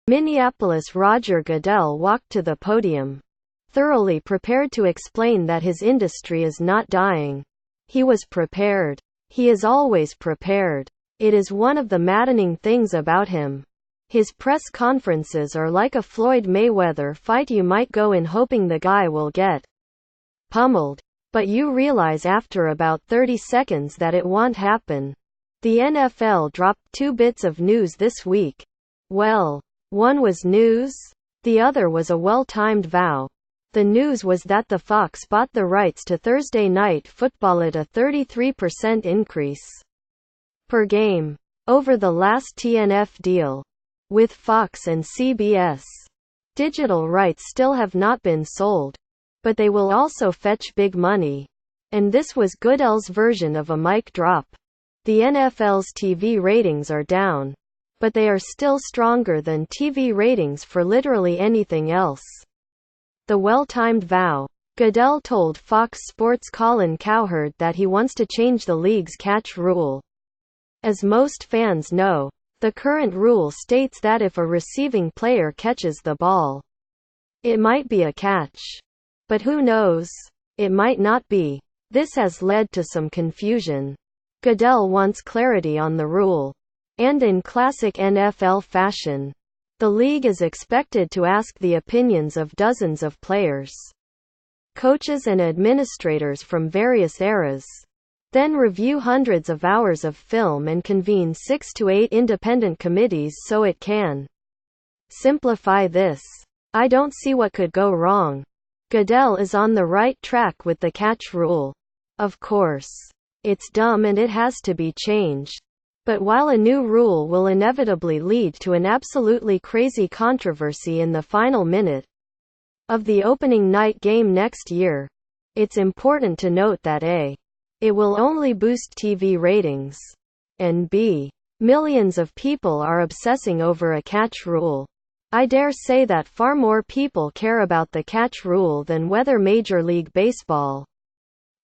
Minneapolis Roger Goodell walked to the podium, thoroughly prepared to explain that his industry is not dying. He was prepared. He is always prepared. It is one of the maddening things about him. His press conferences are like a Floyd Mayweather fight. You might go in hoping the guy will get pummeled, but you realize after about 30 seconds that it won't happen. The NFL dropped 2 bits of news this week. Well, one was news, the other was a well-timed vow. The news was that the Fox bought the rights to Thursday Night Football at a 33% increase per game over the last TNF deal with Fox and CBS. Digital rights still have not been sold, but they will also fetch big money. And this was Goodell's version of a mic drop. The NFL's TV ratings are down, but they are still stronger than TV ratings for literally anything else. The well-timed vow. Goodell told Fox Sports' Colin Cowherd that he wants to change the league's catch rule. As most fans know, the current rule states that if a receiving player catches the ball, it might be a catch. But who knows? It might not be. This has led to some confusion. Goodell wants clarity on the rule. And in classic NFL fashion, the league is expected to ask the opinions of dozens of players, coaches and administrators from various eras, then review hundreds of hours of film and convene 6 to 8 independent committees so it can simplify this. I don't see what could go wrong. Goodell is on the right track with the catch rule. Of course, it's dumb and it has to be changed. But while a new rule will inevitably lead to an absolutely crazy controversy in the final minute of the opening night game next year, it's important to note that A, it will only boost TV ratings, and B, millions of people are obsessing over a catch rule. I dare say that far more people care about the catch rule than whether Major League Baseball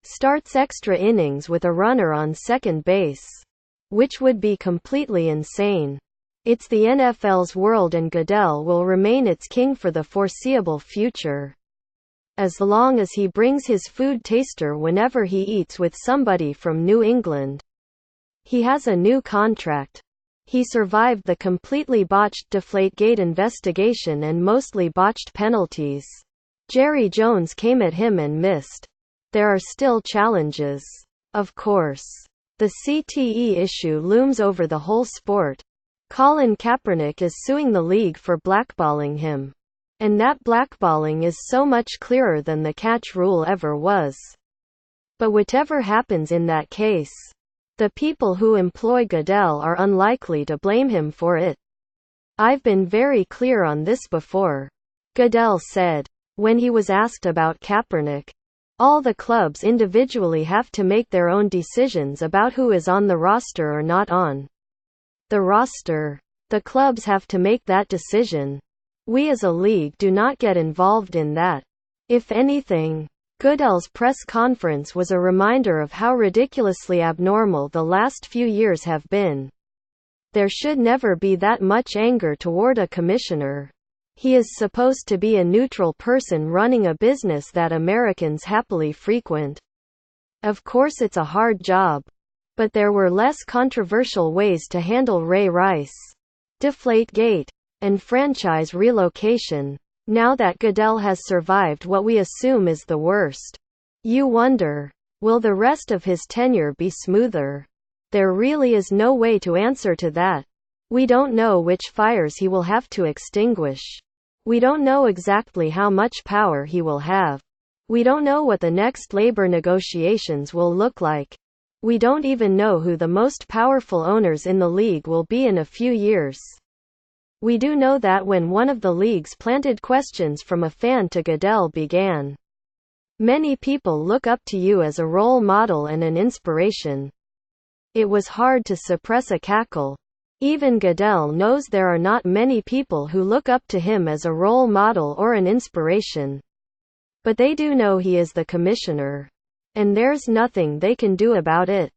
starts extra innings with a runner on second base, which would be completely insane. It's the NFL's world and Goodell will remain its king for the foreseeable future. As long as he brings his food taster whenever he eats with somebody from New England. He has a new contract. He survived the completely botched Deflategate investigation and mostly botched penalties. Jerry Jones came at him and missed. There are still challenges. Of course. The CTE issue looms over the whole sport. Colin Kaepernick is suing the league for blackballing him. And that blackballing is so much clearer than the catch rule ever was. But whatever happens in that case, the people who employ Goodell are unlikely to blame him for it. I've been very clear on this before. Goodell said, when he was asked about Kaepernick, all the clubs individually have to make their own decisions about who is on the roster or not on the roster. The clubs have to make that decision. We as a league do not get involved in that. If anything, Goodell's press conference was a reminder of how ridiculously abnormal the last few years have been. There should never be that much anger toward a commissioner. He is supposed to be a neutral person running a business that Americans happily frequent. Of course it's a hard job. But there were less controversial ways to handle Ray Rice, Deflategate, and franchise relocation. Now that Goodell has survived what we assume is the worst, you wonder, will the rest of his tenure be smoother? There really is no way to answer to that. We don't know which fires he will have to extinguish. We don't know exactly how much power he will have. We don't know what the next labor negotiations will look like. We don't even know who the most powerful owners in the league will be in a few years. We do know that when one of the league's planted questions from a fan to Goodell began, many people look up to you as a role model and an inspiration. It was hard to suppress a cackle. Even Goodell knows there are not many people who look up to him as a role model or an inspiration. But they do know he is the commissioner. And there's nothing they can do about it.